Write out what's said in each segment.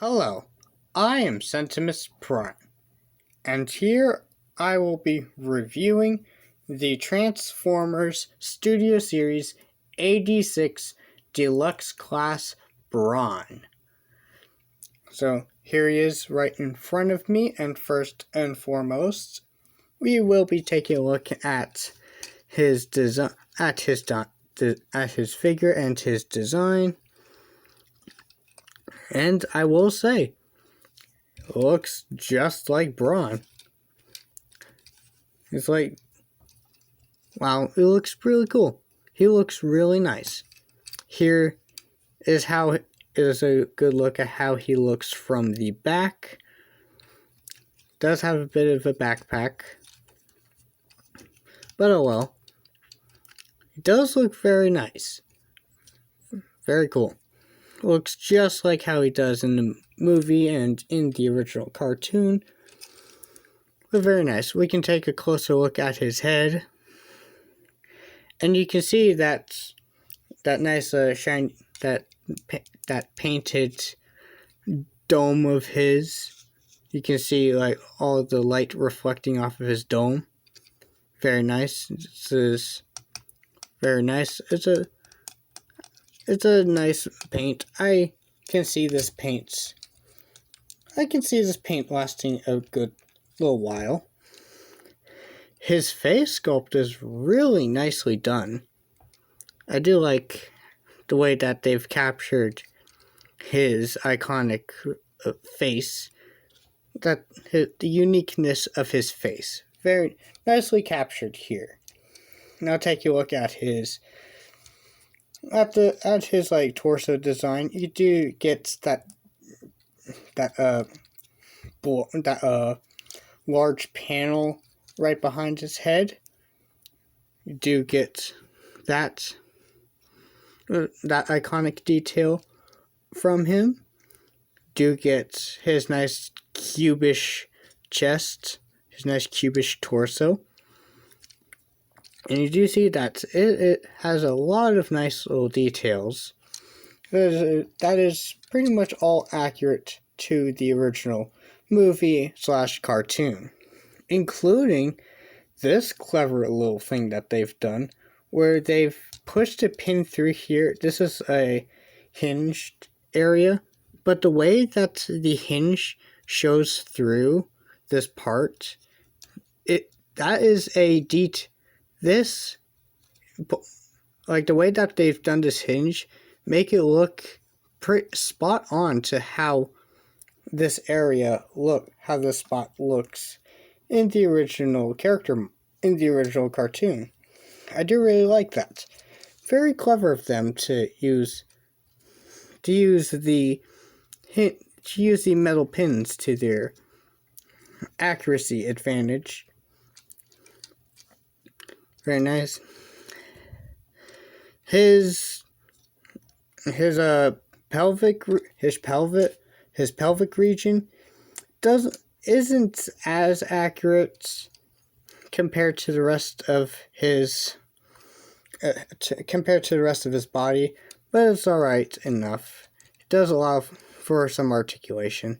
Hello, I am Sentimus Prime, and here I will be reviewing the Transformers Studio Series 86 Deluxe Class Brawn. So here he is right in front of me, and first and foremost, we will be taking a look at his design, at his figure and his design. And I will say, it looks just like Brawn. It's like, wow, it looks really cool. He looks really nice. Here is a good look at how he looks from the back. Does have a bit of a backpack, but oh well. It does look very nice. Very cool. Looks just like how he does in the movie and in the original cartoon. But very nice. We can take a closer look at his head. And you can see that nice shine, that painted dome of his. You can see like all of the light reflecting off of his dome. Very nice. This is very nice. It's a nice paint. I can see this paint lasting a good little while. His face sculpt is really nicely done. I do like the way that they've captured his iconic face. The uniqueness of his face. Very nicely captured here. Now take a look at his like torso design. You do get that large panel right behind his head. You do get that iconic detail from him. Do get his nice cubish chest, his nice cubish torso. And you do see that it has a lot of nice little details. That is pretty much all accurate to the original movie/cartoon. Including this clever little thing that they've done, where they've pushed a pin through here. This is a hinged area, but the way that the hinge shows through this part, that is a this, like the way that they've done this hinge, make it look pretty spot on to how this spot looks in the original cartoon. I do really like that. Very clever of them to use the metal pins to their accuracy advantage. Very nice. His pelvic region isn't as accurate compared to the rest of his body, but it's alright enough. It does allow for some articulation.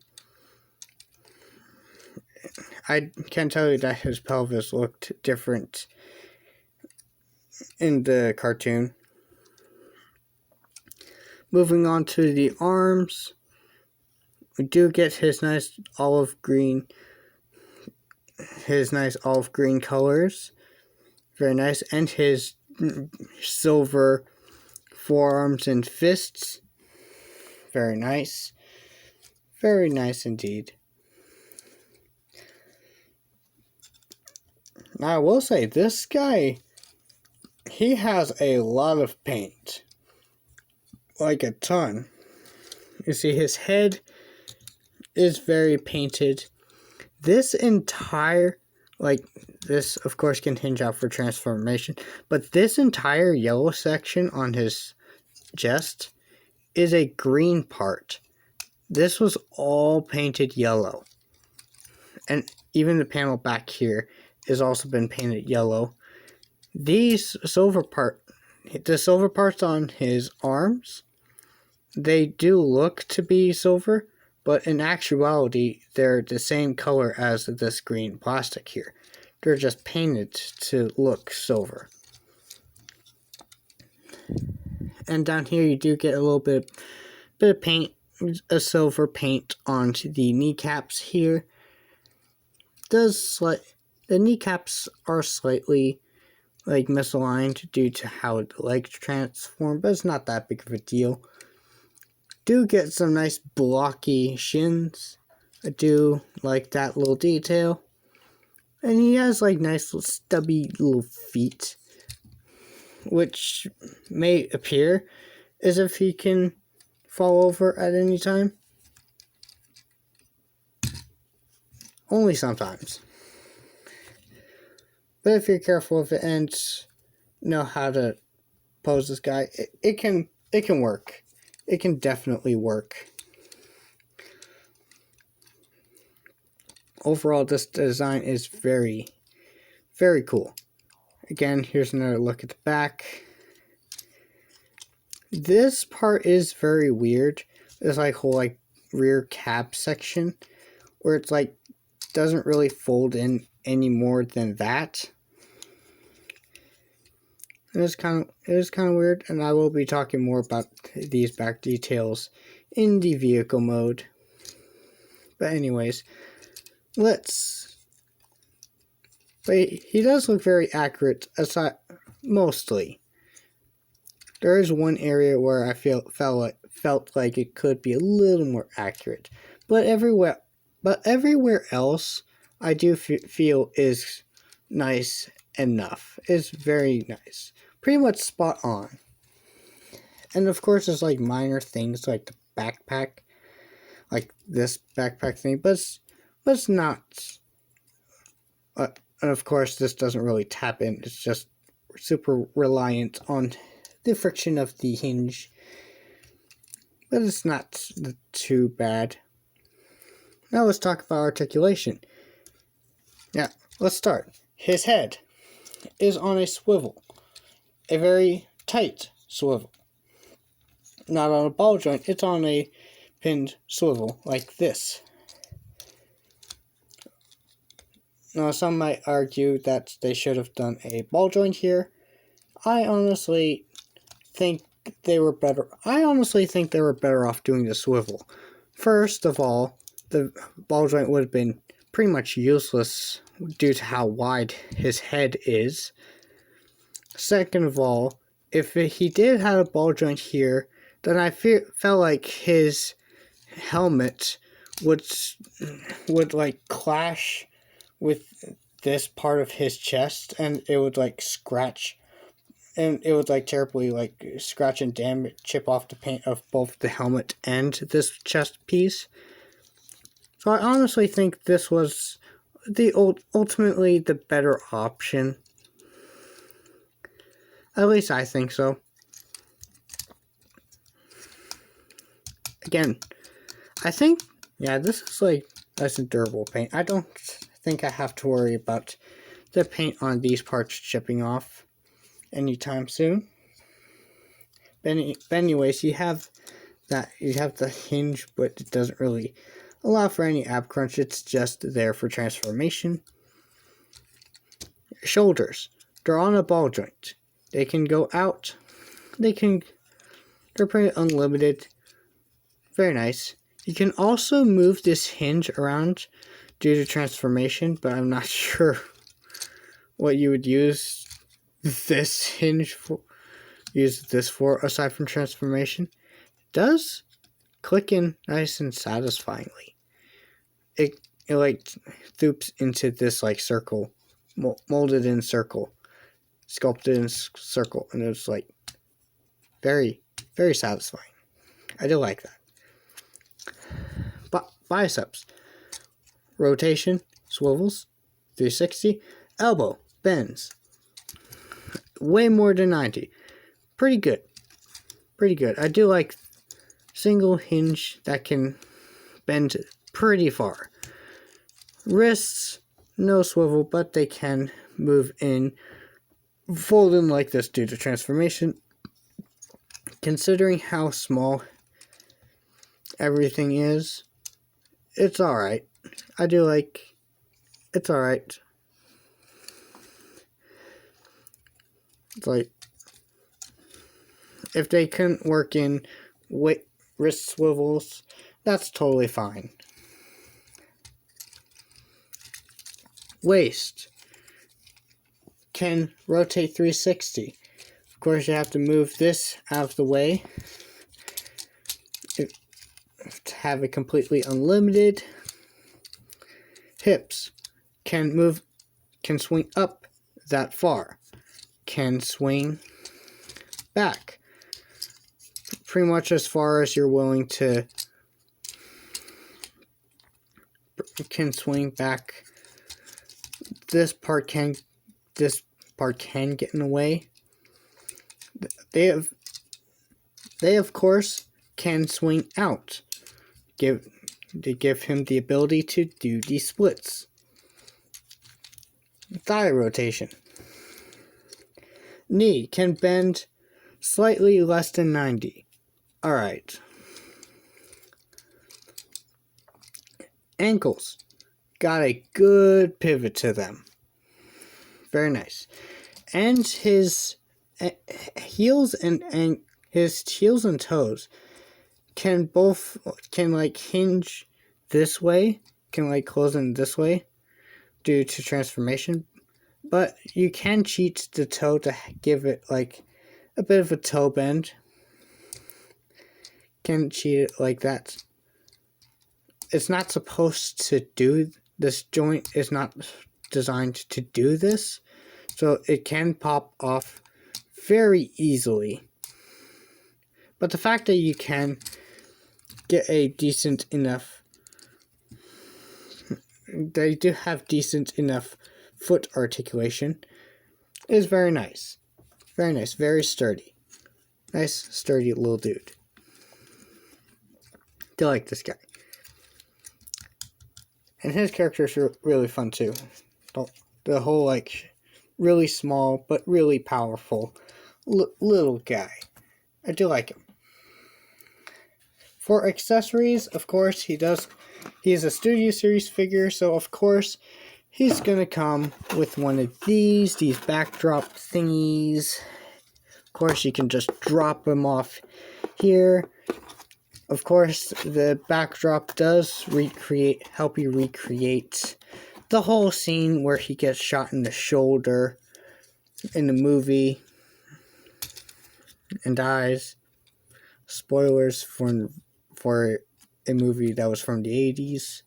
I can tell you that his pelvis looked different in the cartoon. Moving on to the arms, we do get his nice olive green colors. Very nice. And his silver forearms and fists. Very nice. Very nice indeed. Now I will say, this guy, he has a lot of paint. Like a ton. You see, his head is very painted. This entire, this of course can hinge out for transformation, but this entire yellow section on his chest is a green part. This was all painted yellow. And even the panel back here has also been painted yellow. The silver parts on his arms, they do look to be silver, but in actuality, they're the same color as this green plastic here. They're just painted to look silver. And down here, you do get a little bit of paint, a silver paint onto the kneecaps here. The kneecaps are slightly misaligned due to how the legs transform, but it's not that big of a deal. Do get some nice blocky shins. I do like that little detail. And he has nice little stubby little feet, which may appear as if he can fall over at any time. Only sometimes. But if you're careful with it and know how to pose this guy, it can work. It can definitely work. Overall, this design is very, very cool. Again, here's another look at the back. This part is very weird. This whole rear cab section where it's doesn't really fold in any more than that. It is kind of weird, and I will be talking more about these back details in the vehicle mode. But anyways, but he does look very accurate, aside mostly. There is one area where I felt like it could be a little more accurate, but everywhere else I do feel is nice enough. It's very nice, pretty much spot on. And of course, there's minor things like the backpack, this backpack thing, but it's not. And of course, this doesn't really tap in. It's just super reliant on the friction of the hinge, but it's not too bad. Now let's talk about articulation. Now, let's start. His head is on a swivel, a very tight swivel. Not on a ball joint, it's on a pinned swivel like this. Now, some might argue that they should have done a ball joint here. I honestly think they were better off doing the swivel. First of all, the ball joint would have been pretty much useless due to how wide his head is. Second of all, if he did have a ball joint here, then I felt like his helmet would clash with this part of his chest, and it would scratch, and it would terribly scratch and damage, chip off the paint of both the helmet and this chest piece. So I honestly think this was ultimately the better option. At least I think so. Again, I think, this is nice and durable paint. I don't think I have to worry about the paint on these parts chipping off anytime soon. But anyways, you have the hinge, but it doesn't really allow for any ab crunch. It's just there for transformation. Shoulders, they're on a ball joint. They can go out. They're pretty unlimited. Very nice. You can also move this hinge around due to transformation, but I'm not sure what you would use this hinge for. Aside from transformation. It does click in nice and satisfyingly. It thoops into this circle, molded in circle, sculpted in circle, and it's very, very satisfying. I do like that. Biceps, rotation, swivels, 360, elbow, bends, way more than 90. Pretty good. I do like single hinge that can bend pretty far. Wrists, no swivel, but they can move in, fold in like this due to transformation. Considering how small everything is, it's alright. I do like, it's alright. It's like, if they couldn't work in wrist swivels, that's totally fine. Waist can rotate 360. Of course, you have to move this out of the way to have it completely unlimited. Hips can swing up that far, can swing back pretty much as far as you're willing to. Can swing back. This part can get in the way. They of course can swing out. They give him the ability to do these splits. Thigh rotation. Knee can bend slightly less than 90. Alright. Ankles. Got a good pivot to them. Very nice. And his heels and his heels and toes can like hinge this way, can like close in this way due to transformation. But you can cheat the toe to give it like a bit of a toe bend. Can cheat it like that. It's not supposed to do this. Joint is not designed to do this, so it can pop off very easily. But the fact that you can get a decent enough, they do have decent enough foot articulation, is very nice. Very nice, very sturdy. Nice, sturdy little dude. I like this guy. And his character is really fun too. The whole like really small but really powerful little guy. I do like him. For accessories, of course, he's a Studio Series figure, so of course he's gonna come with one of these backdrop thingies. Of course, you can just drop him off here. Of course, the backdrop does help you recreate the whole scene where he gets shot in the shoulder in the movie and dies. Spoilers for a movie that was from the 80s.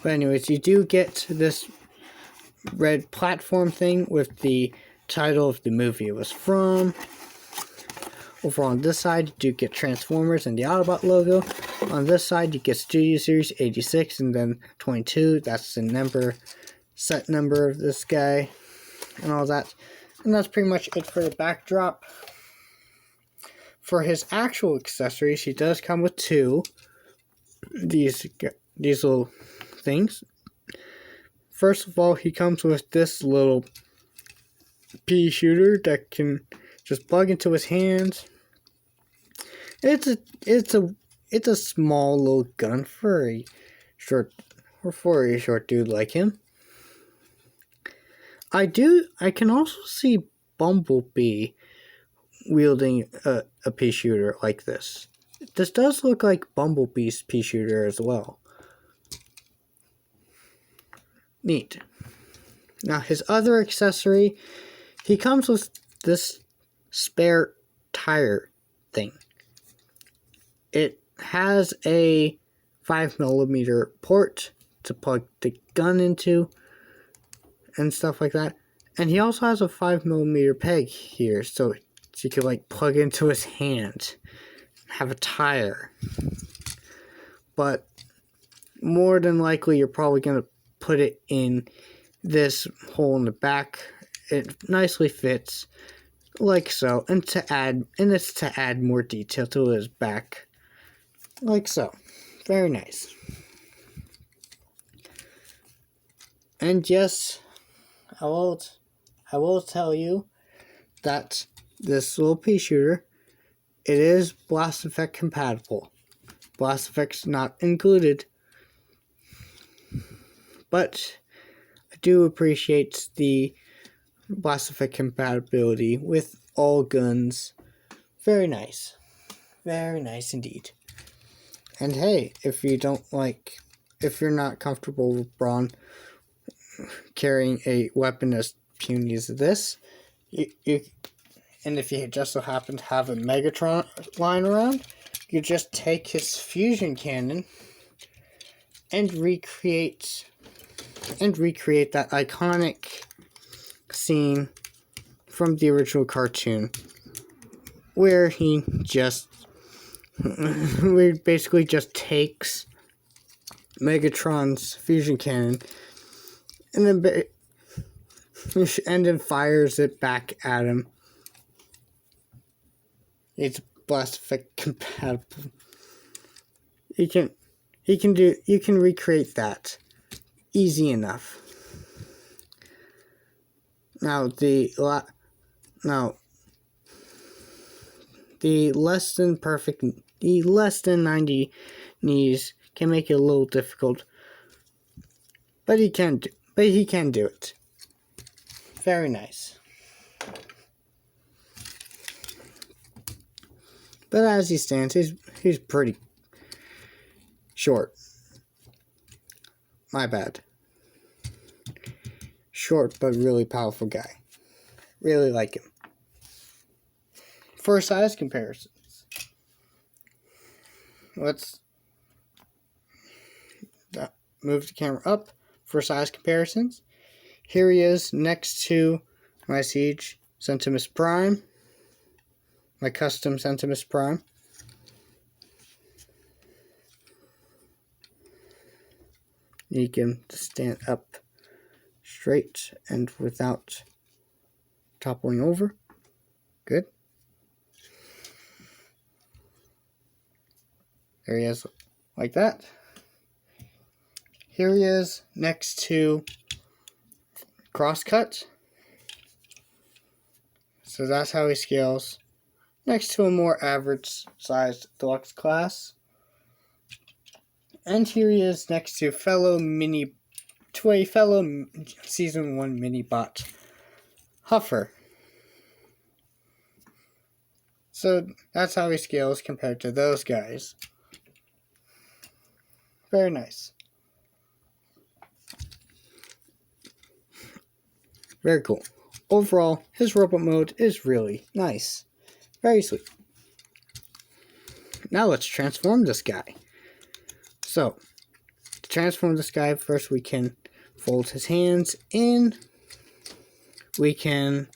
But anyways, you do get this red platform thing with the title of the movie it was from. Over on this side, you do get Transformers and the Autobot logo. On this side, you get Studio Series 86 and then 22. That's the set number of this guy and all that. And that's pretty much it for the backdrop. For his actual accessories, he does come with two. These little things. First of all, he comes with this little pea shooter that can just plug into his hands. It's a small little gun for a short dude like him. I can also see Bumblebee wielding a pea shooter like this. This does look like Bumblebee's pea shooter as well. Neat. Now his other accessory, he comes with this spare tire thing. It has a 5mm port to plug the gun into and stuff like that. And he also has a 5mm peg here, so you can like plug into his hand and have a tire. But more than likely, you're probably going to put it in this hole in the back. It nicely fits like so, and it's to add more detail to his back like so. Very nice. And yes, I will tell you that this little pea shooter, it is Blast Effect compatible. blast effects not included. But I do appreciate the blast effect compatibility with all guns. Very nice. Very nice indeed. And hey, if you're not comfortable with Brawn carrying a weapon as puny as this, and if you just so happen to have a Megatron lying around, you just take his fusion cannon and recreate that iconic scene from the original cartoon where he basically just takes Megatron's fusion cannon and then fires it back at him. It's blast effect compatible. You can recreate that easy enough. Now the less than 90 knees can make it a little difficult, but he can do it. Very nice. But as he stands, he's pretty short. My bad. Short but really powerful guy. Really like him. For size comparisons, let's move the camera up for size comparisons. Here he is next to my Siege Centimus Prime, my custom Centimus Prime. You can stand up straight and without toppling over. Good. There he is, like that. Here he is next to Crosscut. So that's how he scales. Next to a more average sized deluxe class. And here he is next to a fellow Season 1 mini bot, Huffer. So that's how he scales compared to those guys. Very nice. Very cool. Overall, his robot mode is really nice. Very sweet. Now let's transform this guy. So, to transform this guy, first we can fold his hands in. We can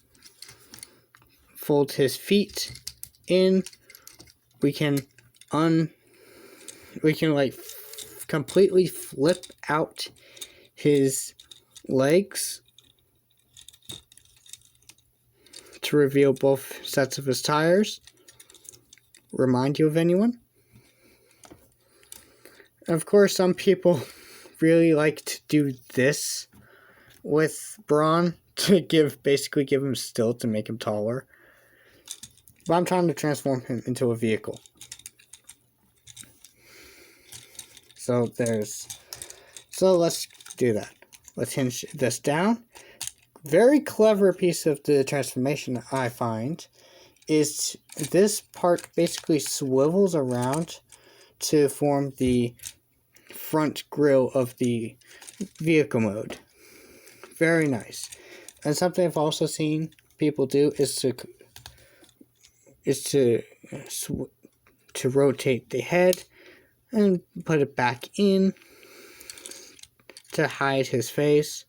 fold his feet in. We can completely flip out his legs to reveal both sets of his tires. Remind you of anyone? Of course, some people really like to do this with Brawn to basically give him stilt to make him taller. But I'm trying to transform him into a vehicle. So let's do that. Let's hinge this down. Very clever piece of the transformation I find is this part basically swivels around to form the front grille of the vehicle mode. Very nice. And something I've also seen people do is to rotate the head and put it back in to hide his face.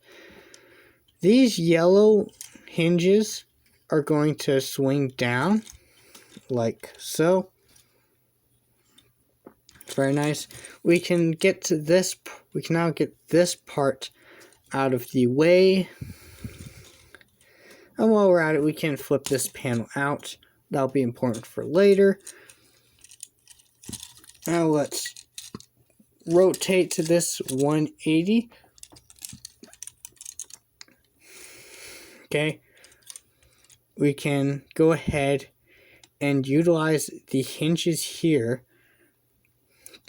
These yellow hinges are going to swing down like so. It's very nice. We can now get this part out of the way. And while we're at it, we can flip this panel out. That'll be important for later. Now let's rotate to this 180. Okay. We can go ahead and utilize the hinges here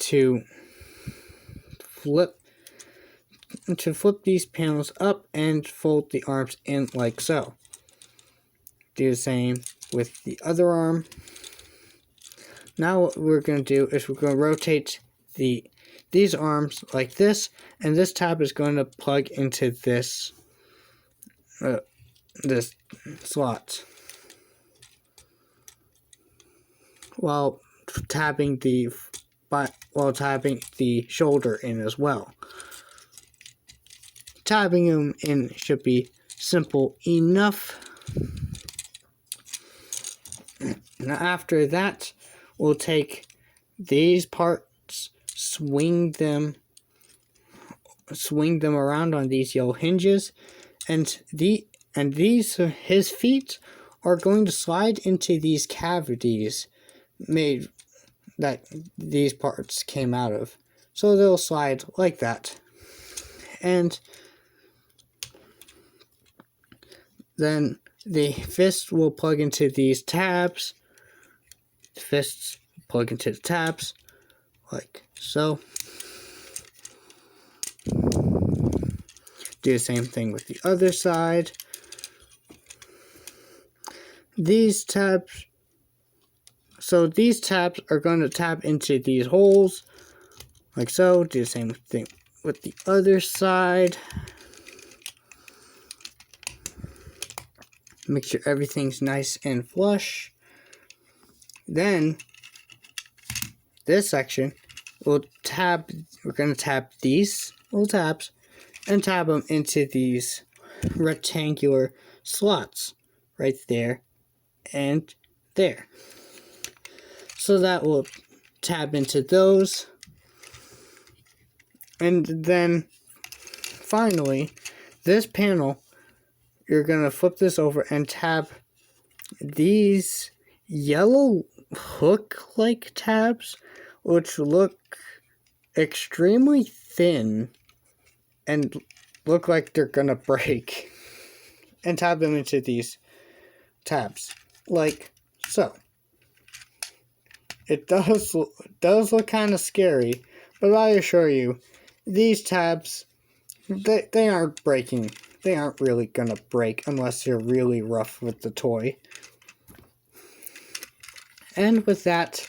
to flip these panels up and fold the arms in like so. Do the same with the other arm. Now what we're going to do is we're going to rotate these arms like this, and this tab is going to plug into this slot while tabbing the shoulder in as well. Tabbing them in should be simple enough. Now after that, we'll take these parts, swing them around on these yellow hinges, and these his feet are going to slide into these cavities made that these parts came out of. So they'll slide like that. And then the fists will plug into these tabs. The fists plug into the tabs like so. Do the same thing with the other side. These tabs are going to tap into these holes like so. Do the same thing with the other side. Make sure everything's nice and flush. Then this section we're going to tap these little tabs and tab them into these rectangular slots right there and there. So that will tab into those. And then finally, this panel, you're going to flip this over and tab these yellow hook-like tabs, which look extremely thin and look like they're going to break. And tab them into these tabs, like so. It does look kind of scary, but I assure you, these tabs, they aren't breaking. They aren't really gonna break unless you're really rough with the toy. And with that,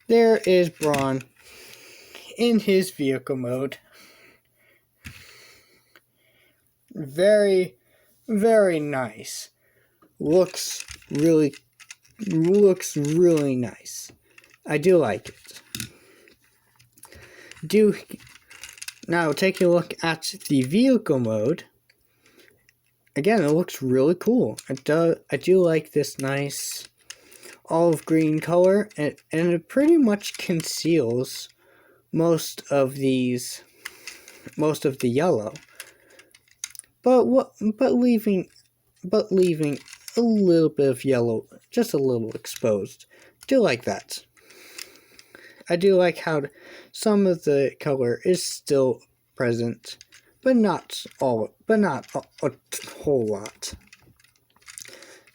there is Brawn in his vehicle mode. Very, very nice. Looks really nice. I do like it. Now take a look at the vehicle mode. Again, it looks really cool. I do like this nice olive green color, and it pretty much conceals most of the yellow. But leaving a little bit of yellow, just a little exposed. Do like that. I do like how some of the color is still present, but not a whole lot.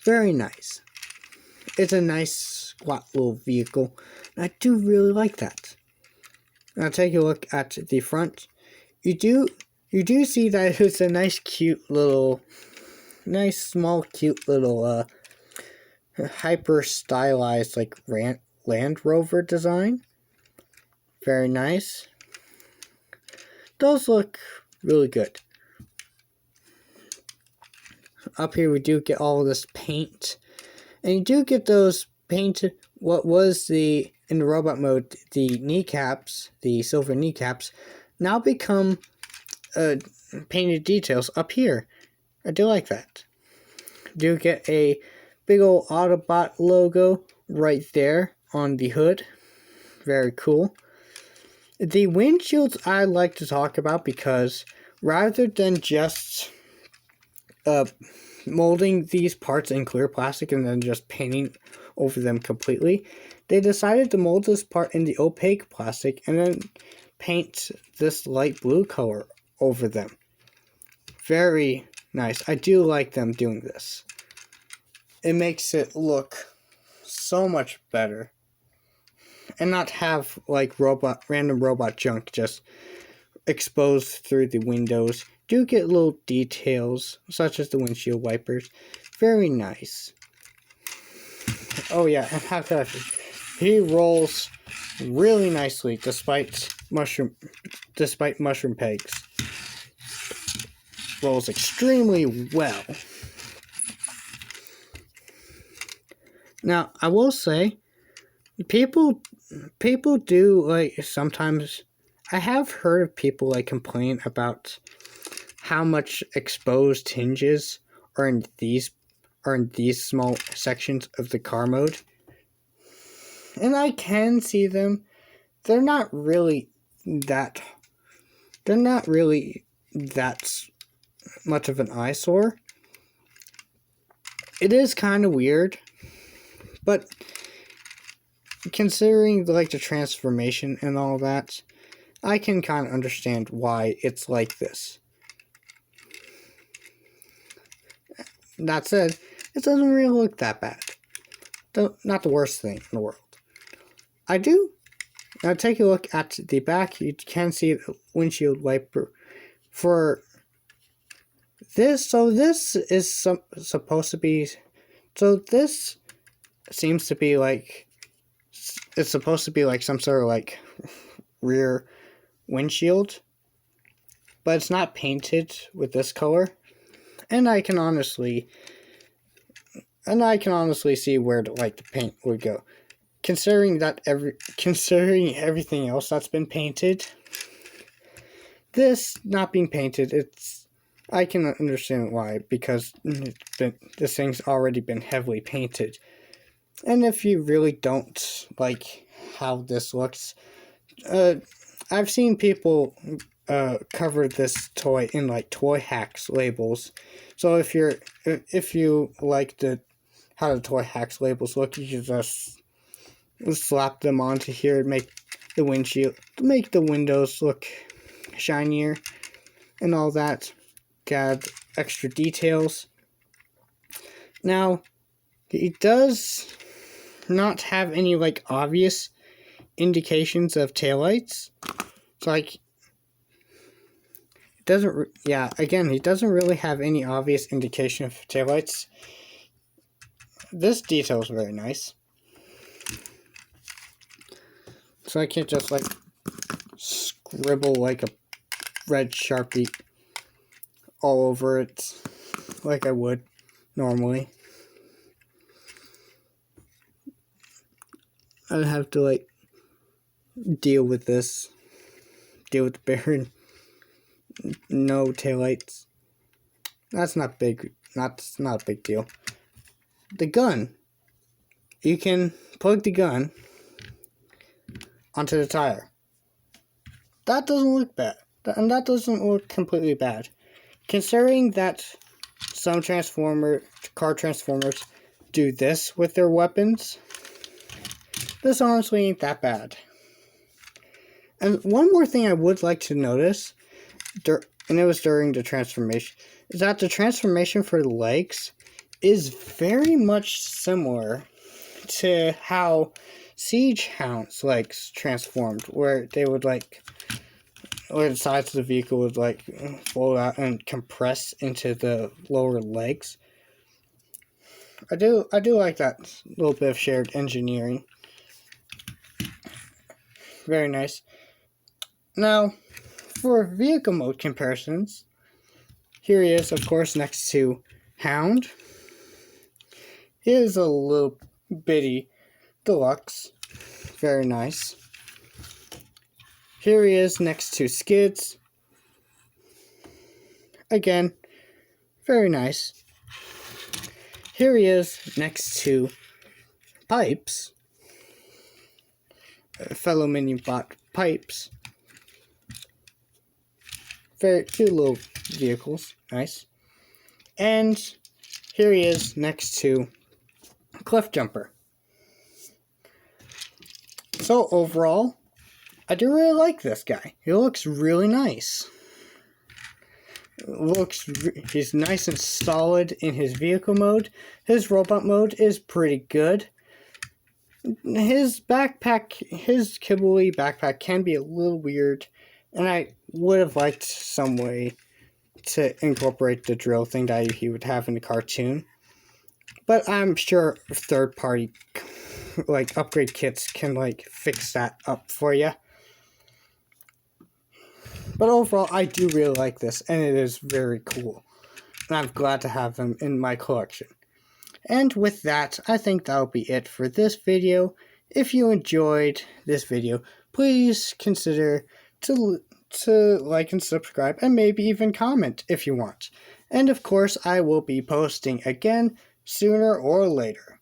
Very nice. It's a nice squat little vehicle. I do really like that. Now take a look at the front. You do see that it's a nice small cute little hyper stylized like Land Rover design. Very nice. Does look really good. Up here we do get all of this paint. And you do get those painted, what was in the robot mode, the kneecaps, the silver kneecaps, now become painted details up here. I do like that. Do get a big old Autobot logo right there on the hood. Very cool. The windshields I like to talk about because rather than just molding these parts in clear plastic and then just painting over them completely, they decided to mold this part in the opaque plastic and then paint this light blue color over them. Very nice. I do like them doing this. It makes it look so much better. and not have like random robot junk just exposed through the windows. Do get little details such as the windshield wipers. Very nice. Oh yeah, and how could I forget? He rolls really nicely despite mushroom pegs. Rolls extremely well. Now, I will say, people do like sometimes. I have heard of people like complain about how much exposed hinges are in these small sections of the car mode, and I can see them. They're not really that much of an eyesore. It is kind of weird, but considering like the transformation and all that, I can kind of understand why it's like this. That said, it doesn't really look that bad. Not the worst thing in the world. Now take a look at the back. You can see the windshield wiper for this. So this is supposed to be. So this seems to be like. It's supposed to be like some sort of like rear windshield, but it's not painted with this color, and I can honestly see where like the paint would go, considering everything else that's been painted. This not being painted, I can understand why, because this thing's already been heavily painted. And if you really don't like how this looks, I've seen people cover this toy in like toy hacks labels. So if you like how the toy hacks labels look, you can just slap them onto here and make the windows look shinier and all that. Add extra details. Now, he does not have any like obvious indications of taillights. So like, he doesn't really have any obvious indication of taillights. This detail is very nice. So I can't just like scribble like a red Sharpie all over it like I would normally. I'd have to like deal with the bare no taillights. That's not big. That's not a big deal. The gun. You can plug the gun onto the tire. That doesn't look bad. And that doesn't look completely bad. Considering that some car transformers do this with their weapons, this honestly ain't that bad. And one more thing I would like to notice, and it was during the transformation, is that the transformation for the legs is very much similar to how Siege Hound's legs transformed, where they would like, where the sides of the vehicle would like fold out and compress into the lower legs. I do like that little bit of shared engineering. Very nice. Now, for vehicle mode comparisons, here he is, of course, next to Hound. He is a little bitty deluxe. Very nice. Here he is next to Skids. Again, very nice. Here he is next to Pipes. Fellow Minion Bot Pipes. Very cute little vehicles. Nice. And here he is next to Cliff Jumper. So overall, I do really like this guy. He looks really nice. He's nice and solid in his vehicle mode. His robot mode is pretty good. his Kibbley backpack can be a little weird, and I would have liked some way to incorporate the drill thing that he would have in the cartoon. But I'm sure third-party like upgrade kits can like fix that up for you. But overall, I do really like this, and it is very cool. And I'm glad to have them in my collection. And with that, I think that'll be it for this video. If you enjoyed this video, please consider to like and subscribe, and maybe even comment if you want. And of course, I will be posting again sooner or later.